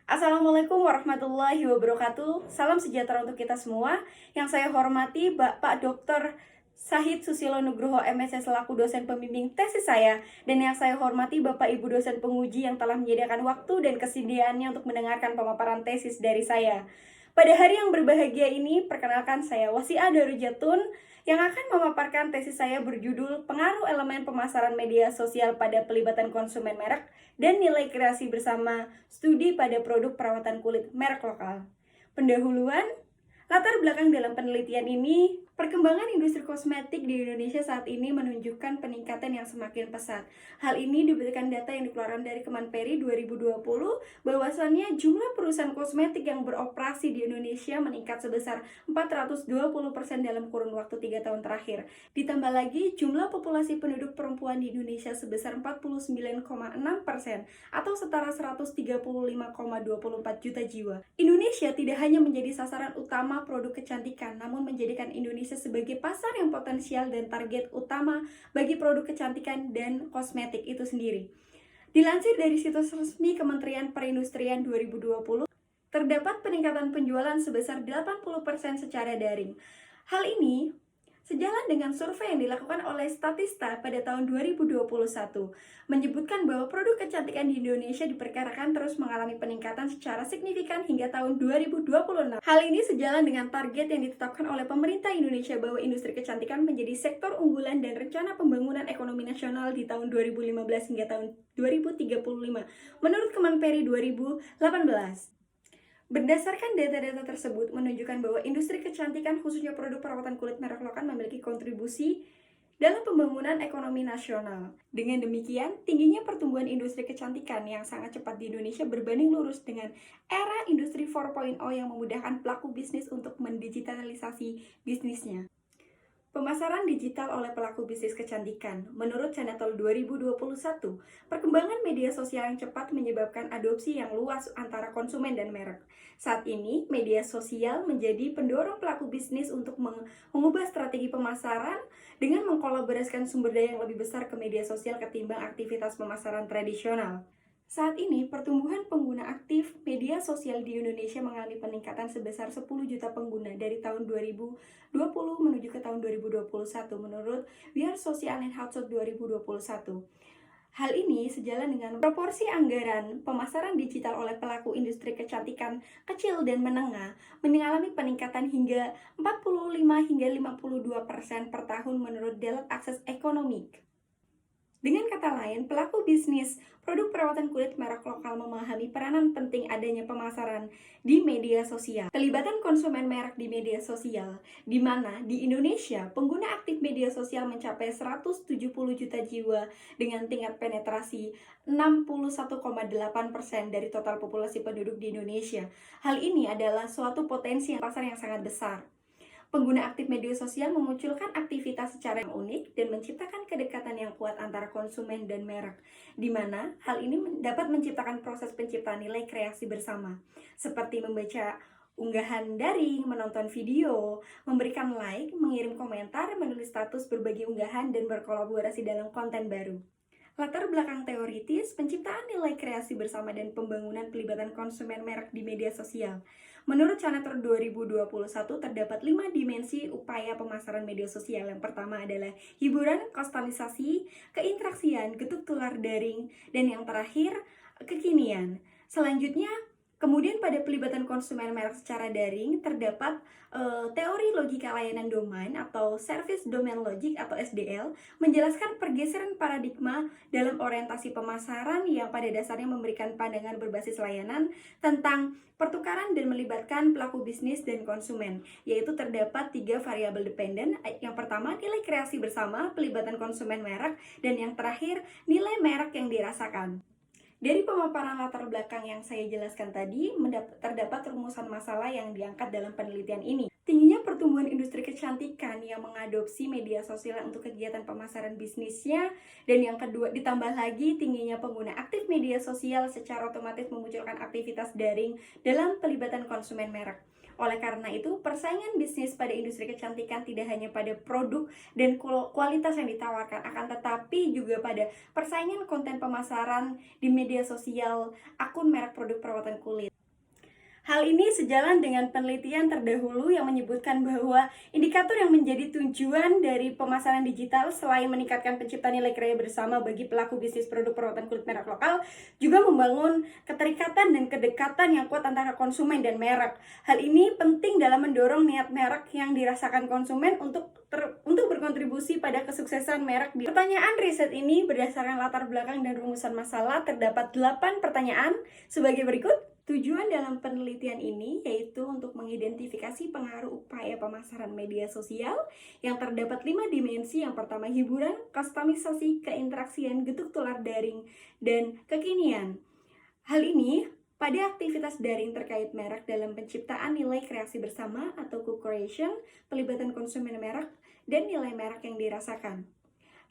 Assalamualaikum warahmatullahi wabarakatuh. Salam sejahtera untuk kita semua. Yang saya hormati Bapak Dr. Sahid Susilo Nugroho MSc selaku dosen pembimbing tesis saya, dan yang saya hormati Bapak Ibu dosen penguji yang telah menyediakan waktu dan kesediaannya untuk mendengarkan pemaparan tesis dari saya. Pada hari yang berbahagia ini, perkenalkan saya Wasia Darujatun yang akan memaparkan tesis saya berjudul Pengaruh Elemen Pemasaran Media Sosial pada Pelibatan Konsumen Merek dan Nilai Kreasi Bersama Studi pada Produk Perawatan Kulit Merek Lokal. Pendahuluan, latar belakang dalam penelitian ini, perkembangan industri kosmetik di Indonesia saat ini menunjukkan peningkatan yang semakin pesat. Hal ini diberikan data yang dikeluarkan dari Kemenperi 2020, bahwasannya jumlah perusahaan kosmetik yang beroperasi di Indonesia meningkat sebesar 420% dalam kurun waktu 3 tahun terakhir. Ditambah lagi, jumlah populasi penduduk perempuan di Indonesia sebesar 49,6% atau setara 135,24 juta jiwa. Indonesia tidak hanya menjadi sasaran utama produk kecantikan, namun menjadikan Indonesia sebagai pasar yang potensial dan target utama bagi produk kecantikan dan kosmetik itu sendiri. Dilansir dari situs resmi Kementerian Perindustrian 2020, terdapat peningkatan penjualan sebesar 80% secara daring. Hal ini sejalan dengan survei yang dilakukan oleh Statista pada tahun 2021, menyebutkan bahwa produk kecantikan di Indonesia diperkirakan terus mengalami peningkatan secara signifikan hingga tahun 2026. Hal ini sejalan dengan target yang ditetapkan oleh pemerintah Indonesia bahwa industri kecantikan menjadi sektor unggulan dan rencana pembangunan ekonomi nasional di tahun 2015 hingga tahun 2035, menurut Kemenperi 2018. Berdasarkan data-data tersebut menunjukkan bahwa industri kecantikan khususnya produk perawatan kulit merek lokal memiliki kontribusi dalam pembangunan ekonomi nasional. Dengan demikian, tingginya pertumbuhan industri kecantikan yang sangat cepat di Indonesia berbanding lurus dengan era industri 4.0 yang memudahkan pelaku bisnis untuk mendigitalisasi bisnisnya. Pemasaran digital oleh pelaku bisnis kecantikan. Menurut Cenetol 2021, perkembangan media sosial yang cepat menyebabkan adopsi yang luas antara konsumen dan merek. Saat ini, media sosial menjadi pendorong pelaku bisnis untuk mengubah strategi pemasaran dengan mengkolaborasikan sumber daya yang lebih besar ke media sosial ketimbang aktivitas pemasaran tradisional. Saat ini, pertumbuhan pengguna aktif media sosial di Indonesia mengalami peningkatan sebesar 10 juta pengguna dari tahun 2020 menuju ke tahun 2021 menurut We Are Social and Household 2021. Hal ini sejalan dengan proporsi anggaran pemasaran digital oleh pelaku industri kecantikan kecil dan menengah mengalami peningkatan hingga 45 hingga 52% per tahun menurut Deloitte Access Economics. Dengan kata lain, pelaku bisnis produk perawatan kulit merek lokal memahami peranan penting adanya pemasaran di media sosial. Pelibatan konsumen merek di media sosial, di mana di Indonesia pengguna aktif media sosial mencapai 170 juta jiwa dengan tingkat penetrasi 61,8% dari total populasi penduduk di Indonesia. Hal ini adalah suatu potensi pasar yang sangat besar. Pengguna aktif media sosial memunculkan aktivitas secara yang unik dan menciptakan kedekatan yang kuat antara konsumen dan merek, di mana hal ini dapat menciptakan proses penciptaan nilai kreasi bersama, seperti membaca unggahan daring, menonton video, memberikan like, mengirim komentar, menulis status, berbagi unggahan, dan berkolaborasi dalam konten baru. Latar belakang teoritis, penciptaan nilai kreasi bersama dan pembangunan pelibatan konsumen merek di media sosial. Menurut Cenetol 2021, terdapat 5 dimensi upaya pemasaran media sosial. Yang pertama adalah hiburan, kustomisasi, keinteraksian, getuk tular daring, dan yang terakhir, kekinian. Selanjutnya, kemudian pada pelibatan konsumen merek secara daring, terdapat teori logika layanan domain atau Service Domain Logic atau SDL, menjelaskan pergeseran paradigma dalam orientasi pemasaran yang pada dasarnya memberikan pandangan berbasis layanan tentang pertukaran dan melibatkan pelaku bisnis dan konsumen, yaitu terdapat 3 variabel dependen. Yang pertama, nilai kreasi bersama, pelibatan konsumen merek, dan yang terakhir, nilai merek yang dirasakan. Dari pemaparan latar belakang yang saya jelaskan tadi, terdapat rumusan masalah yang diangkat dalam penelitian ini. Tingginya pertumbuhan industri kecantikan yang mengadopsi media sosial untuk kegiatan pemasaran bisnisnya, dan yang kedua ditambah lagi tingginya pengguna aktif media sosial secara otomatis memunculkan aktivitas daring dalam pelibatan konsumen merek. Oleh karena itu, persaingan bisnis pada industri kecantikan tidak hanya pada produk dan kualitas yang ditawarkan, akan tetapi juga pada persaingan konten pemasaran di media sosial akun merek produk perawatan kulit. Hal ini sejalan dengan penelitian terdahulu yang menyebutkan bahwa indikator yang menjadi tujuan dari pemasaran digital selain meningkatkan penciptaan nilai krea bersama bagi pelaku bisnis produk perawatan kulit merek lokal, juga membangun keterikatan dan kedekatan yang kuat antara konsumen dan merek. Hal ini penting dalam mendorong niat merek yang dirasakan konsumen untuk berkontribusi pada kesuksesan merek. Pertanyaan riset ini berdasarkan latar belakang dan rumusan masalah terdapat 8 pertanyaan sebagai berikut. Tujuan dalam penelitian ini yaitu untuk mengidentifikasi pengaruh upaya pemasaran media sosial yang terdapat 5 dimensi. Yang pertama hiburan, kustomisasi, keinteraksian, getuk tular daring, dan kekinian. Hal ini pada aktivitas daring terkait merek dalam penciptaan nilai kreasi bersama atau co-creation, pelibatan konsumen merek, dan nilai merek yang dirasakan.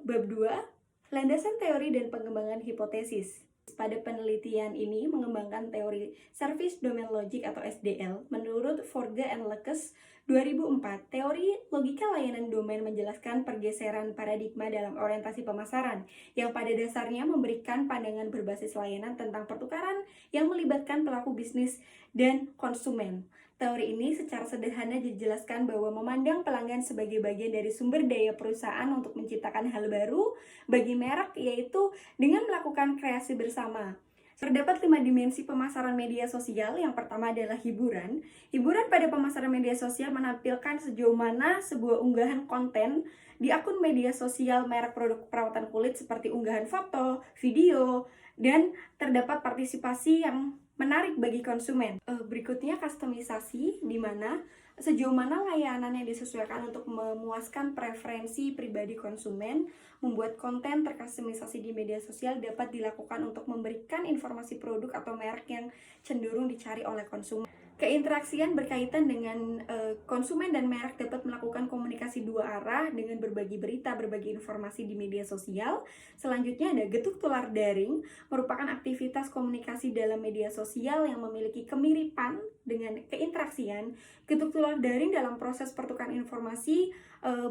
Bab 2, landasan teori dan pengembangan hipotesis. Pada penelitian ini mengembangkan teori Service Domain Logic atau SDL. Menurut Forga and Lekes 2004, teori logika layanan domain menjelaskan pergeseran paradigma dalam orientasi pemasaran yang pada dasarnya memberikan pandangan berbasis layanan tentang pertukaran yang melibatkan pelaku bisnis dan konsumen. Teori ini secara sederhana dijelaskan bahwa memandang pelanggan sebagai bagian dari sumber daya perusahaan untuk menciptakan hal baru bagi merek, yaitu dengan melakukan kreasi bersama. Terdapat 5 dimensi pemasaran media sosial. Yang pertama adalah hiburan. Hiburan pada pemasaran media sosial menampilkan sejauh mana sebuah unggahan konten di akun media sosial merek produk perawatan kulit seperti unggahan foto, video, dan terdapat partisipasi yang menarik bagi konsumen. Berikutnya kustomisasi, di mana sejauh mana layanan yang disesuaikan untuk memuaskan preferensi pribadi konsumen. Membuat konten terkustomisasi di media sosial dapat dilakukan untuk memberikan informasi produk atau merek yang cenderung dicari oleh konsumen. Keinteraksian berkaitan dengan konsumen dan merek dapat melakukan komunikasi dua arah dengan berbagi berita, berbagi informasi di media sosial. Selanjutnya ada getuk tular daring, merupakan aktivitas komunikasi dalam media sosial yang memiliki kemiripan dengan keinteraksian. Getuk tular daring dalam proses pertukaran informasi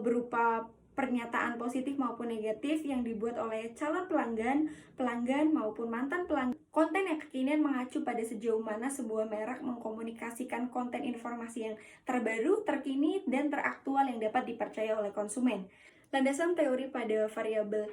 berupa pernyataan positif maupun negatif yang dibuat oleh calon pelanggan maupun mantan pelanggan. Konten yang kekinian mengacu pada sejauh mana sebuah merek mengkomunikasikan konten informasi yang terbaru, terkini, dan teraktual yang dapat dipercaya oleh konsumen. Landasan teori pada variabel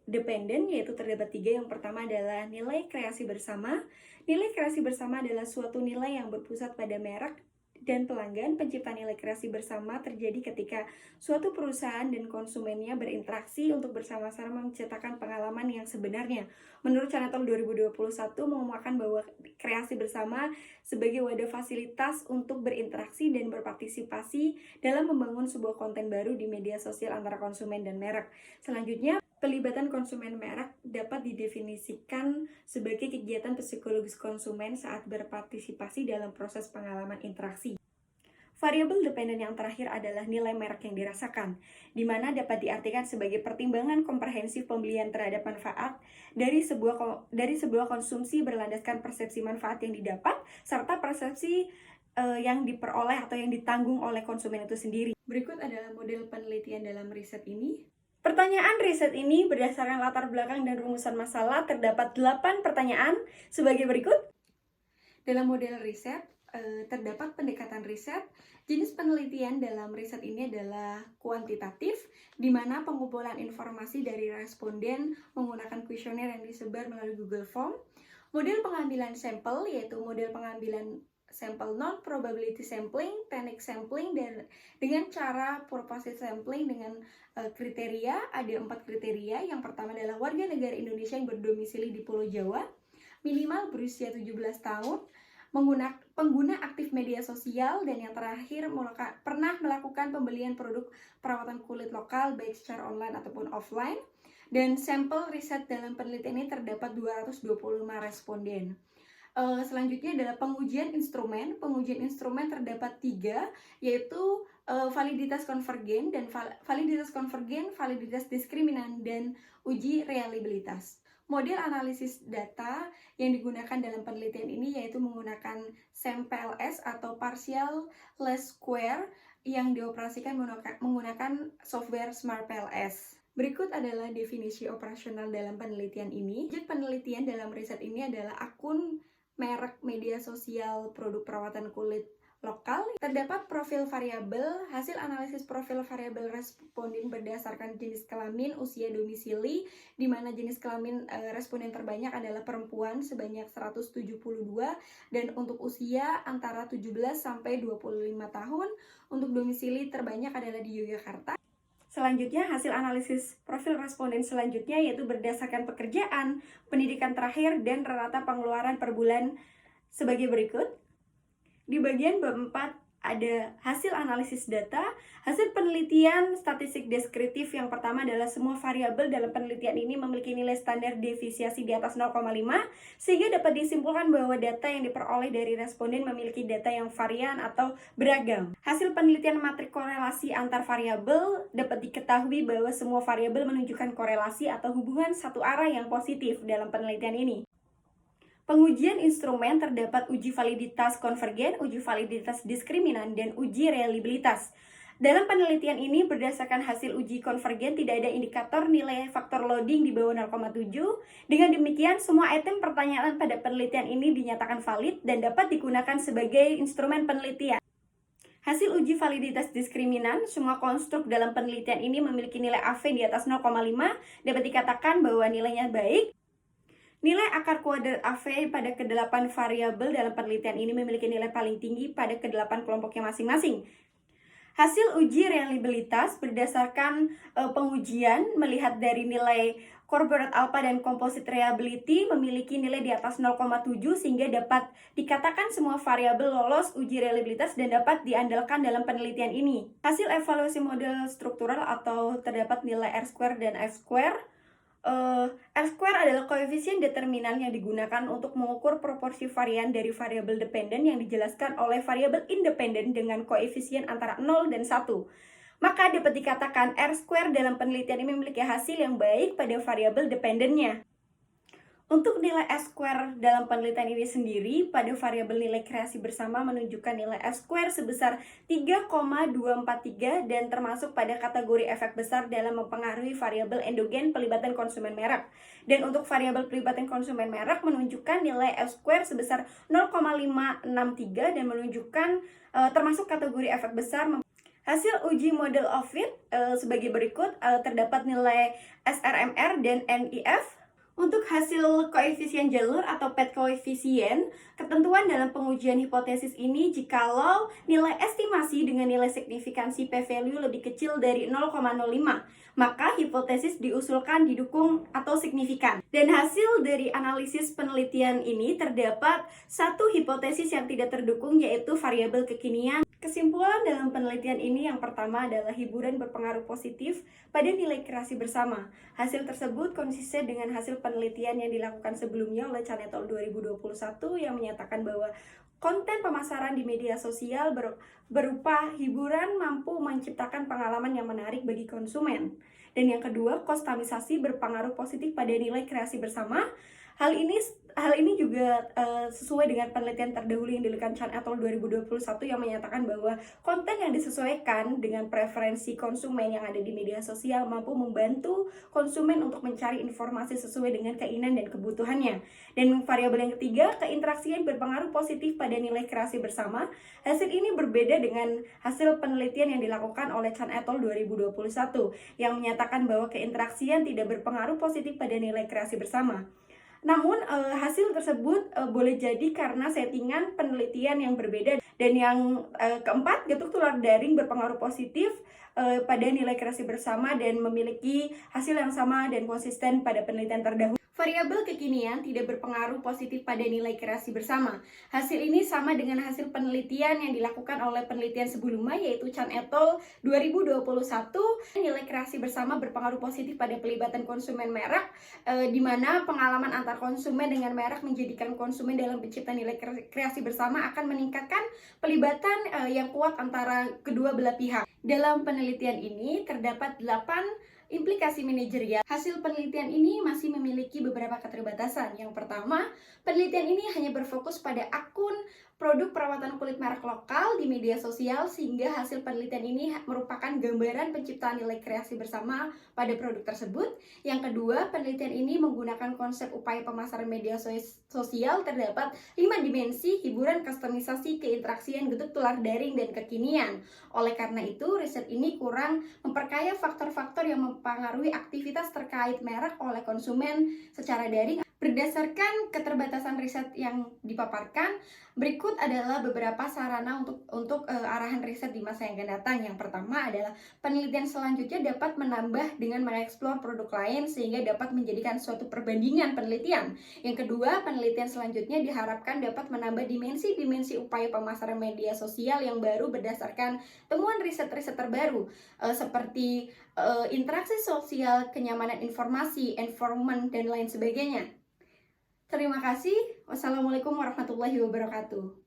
dependen yaitu terdapat 3. Yang pertama adalah nilai kreasi bersama. Nilai kreasi bersama adalah suatu nilai yang berpusat pada merek dan pelanggan. Penciptaan nilai kreasi bersama terjadi ketika suatu perusahaan dan konsumennya berinteraksi untuk bersama-sama menciptakan pengalaman yang sebenarnya. Menurut Chanetol 2021 mengemukakan bahwa kreasi bersama sebagai wadah fasilitas untuk berinteraksi dan berpartisipasi dalam membangun sebuah konten baru di media sosial antara konsumen dan merek. Selanjutnya, pelibatan konsumen merek dapat didefinisikan sebagai kegiatan psikologis konsumen saat berpartisipasi dalam proses pengalaman interaksi. Variabel dependen yang terakhir adalah nilai merek yang dirasakan, di mana dapat diartikan sebagai pertimbangan komprehensif pembelian terhadap manfaat dari sebuah konsumsi berlandaskan persepsi manfaat yang didapat, serta persepsi yang diperoleh atau yang ditanggung oleh konsumen itu sendiri. Berikut adalah model penelitian dalam riset ini. Pertanyaan riset ini berdasarkan latar belakang dan rumusan masalah terdapat 8 pertanyaan sebagai berikut. Dalam model riset, terdapat pendekatan riset. Jenis penelitian dalam riset ini adalah kuantitatif, di mana pengumpulan informasi dari responden menggunakan kuesioner yang disebar melalui Google Form. Model pengambilan sampel, yaitu model pengambilan sampel non-probability sampling, teknik sampling, dan dengan cara purposive sampling dengan kriteria. Ada 4 kriteria. Yang pertama adalah warga negara Indonesia yang berdomisili di Pulau Jawa, minimal berusia 17 tahun, pengguna aktif media sosial, dan yang terakhir pernah melakukan pembelian produk perawatan kulit lokal baik secara online ataupun offline. Dan sampel riset dalam penelitian ini terdapat 225 responden. Selanjutnya adalah pengujian instrumen. Pengujian instrumen terdapat 3, yaitu validitas konvergen, validitas diskriminan, dan uji reliabilitas. Model analisis data yang digunakan dalam penelitian ini yaitu menggunakan SAMPLS atau Partial Least Square yang dioperasikan menggunakan software SmartPLS. Berikut adalah definisi operasional dalam penelitian ini. Objek penelitian dalam riset ini adalah akun merek media sosial produk perawatan kulit lokal, terdapat profil variabel. Hasil analisis profil variabel responden berdasarkan jenis kelamin, usia, domisili, di mana jenis kelamin responden terbanyak adalah perempuan sebanyak 172, dan untuk usia antara 17 sampai 25 tahun. Untuk domisili terbanyak adalah di Yogyakarta. Selanjutnya, hasil analisis profil responden selanjutnya yaitu berdasarkan pekerjaan, pendidikan terakhir, dan rata pengeluaran per bulan sebagai berikut. Di bagian bab 4 ada hasil analisis data, hasil penelitian statistik deskriptif. Yang pertama adalah semua variabel dalam penelitian ini memiliki nilai standar deviasi di atas 0,5, sehingga dapat disimpulkan bahwa data yang diperoleh dari responden memiliki data yang varian atau beragam. Hasil penelitian matrik korelasi antar variabel dapat diketahui bahwa semua variabel menunjukkan korelasi atau hubungan satu arah yang positif dalam penelitian ini. Pengujian instrumen terdapat uji validitas konvergen, uji validitas diskriminan, dan uji reliabilitas. Dalam penelitian ini, berdasarkan hasil uji konvergen, tidak ada indikator nilai faktor loading di bawah 0,7. Dengan demikian, semua item pertanyaan pada penelitian ini dinyatakan valid dan dapat digunakan sebagai instrumen penelitian. Hasil uji validitas diskriminan, semua konstruk dalam penelitian ini memiliki nilai AV di atas 0,5, dapat dikatakan bahwa nilainya baik. Nilai akar kuadrat AV pada ke-8 variabel dalam penelitian ini memiliki nilai paling tinggi pada ke-8 kelompoknya masing-masing. Hasil uji reliabilitas berdasarkan pengujian melihat dari nilai core berat alpha dan composite reliability memiliki nilai di atas 0,7 sehingga dapat dikatakan semua variabel lolos uji reliabilitas dan dapat diandalkan dalam penelitian ini. Hasil evaluasi model struktural atau terdapat nilai R-square dan F-square. R-square adalah koefisien determinan yang digunakan untuk mengukur proporsi varian dari variabel dependen yang dijelaskan oleh variabel independen dengan koefisien antara 0 dan 1. Maka dapat dikatakan R-square dalam penelitian ini memiliki hasil yang baik pada variabel dependennya. Untuk nilai S-square dalam penelitian ini sendiri, pada variabel nilai kreasi bersama menunjukkan nilai S-square sebesar 3,243 dan termasuk pada kategori efek besar dalam mempengaruhi variabel endogen pelibatan konsumen merek. Dan untuk variabel pelibatan konsumen merek menunjukkan nilai S-square sebesar 0,563 dan menunjukkan termasuk kategori efek besar. Hasil uji model of fit sebagai berikut, terdapat nilai SRMR dan NIF. Untuk hasil koefisien jalur atau PET koefisien, ketentuan dalam pengujian hipotesis ini jikalau nilai estimasi dengan nilai signifikansi p-value lebih kecil dari 0,05, maka hipotesis diusulkan didukung atau signifikan. Dan hasil dari analisis penelitian ini terdapat satu hipotesis yang tidak terdukung, yaitu variabel kekinian. Kesimpulan dalam penelitian ini yang pertama adalah hiburan berpengaruh positif pada nilai kreasi bersama. Hasil tersebut konsisten dengan hasil penelitian yang dilakukan sebelumnya oleh Chan et al. 2021 yang menyatakan bahwa konten pemasaran di media sosial berupa hiburan mampu menciptakan pengalaman yang menarik bagi konsumen. Dan yang kedua, kostamisasi berpengaruh positif pada nilai kreasi bersama. Hal ini juga sesuai dengan penelitian terdahulu yang dilakukan Chan et al. 2021 yang menyatakan bahwa konten yang disesuaikan dengan preferensi konsumen yang ada di media sosial mampu membantu konsumen untuk mencari informasi sesuai dengan keinginan dan kebutuhannya. Dan variabel yang ketiga, keinteraksian berpengaruh positif pada nilai kreasi bersama. Hasil ini berbeda dengan hasil penelitian yang dilakukan oleh Chan et al. 2021 yang menyatakan bahwa keinteraksian tidak berpengaruh positif pada nilai kreasi bersama. Namun hasil tersebut boleh jadi karena settingan penelitian yang berbeda. Dan yang keempat, getuk tular daring berpengaruh positif pada nilai kreasi bersama dan memiliki hasil yang sama dan konsisten pada penelitian terdahulu. Variabel kekinian tidak berpengaruh positif pada nilai kreasi bersama. Hasil ini sama dengan hasil penelitian yang dilakukan oleh penelitian sebelumnya, yaitu Chan et al. 2021. Nilai kreasi bersama berpengaruh positif pada pelibatan konsumen merek, di mana pengalaman antar konsumen dengan merek menjadikan konsumen dalam penciptaan nilai kreasi bersama akan meningkatkan pelibatan yang kuat antara kedua belah pihak. Dalam penelitian ini terdapat 8 implikasi manajerial. Hasil penelitian ini masih memiliki beberapa keterbatasan. Yang pertama, penelitian ini hanya berfokus pada akun produk perawatan kulit merek lokal di media sosial, sehingga hasil penelitian ini merupakan gambaran penciptaan nilai kreasi bersama pada produk tersebut. Yang kedua, penelitian ini menggunakan konsep upaya pemasaran media sosial. Terdapat 5 dimensi: hiburan, kustomisasi, keinteraksian, bentuk tular daring, dan kekinian. Oleh karena itu, riset ini kurang memperkaya faktor-faktor yang mempengaruhi aktivitas terkait merek oleh konsumen secara daring. Berdasarkan keterbatasan riset yang dipaparkan, berikut adalah beberapa sarana untuk arahan riset di masa yang akan datang. Yang pertama adalah penelitian selanjutnya dapat menambah dengan mengeksplor produk lain sehingga dapat menjadikan suatu perbandingan penelitian. Yang kedua, penelitian selanjutnya diharapkan dapat menambah dimensi-dimensi upaya pemasaran media sosial yang baru berdasarkan temuan riset-riset terbaru, seperti interaksi sosial, kenyamanan informasi, environment, dan lain sebagainya. Terima kasih. Wassalamualaikum warahmatullahi wabarakatuh.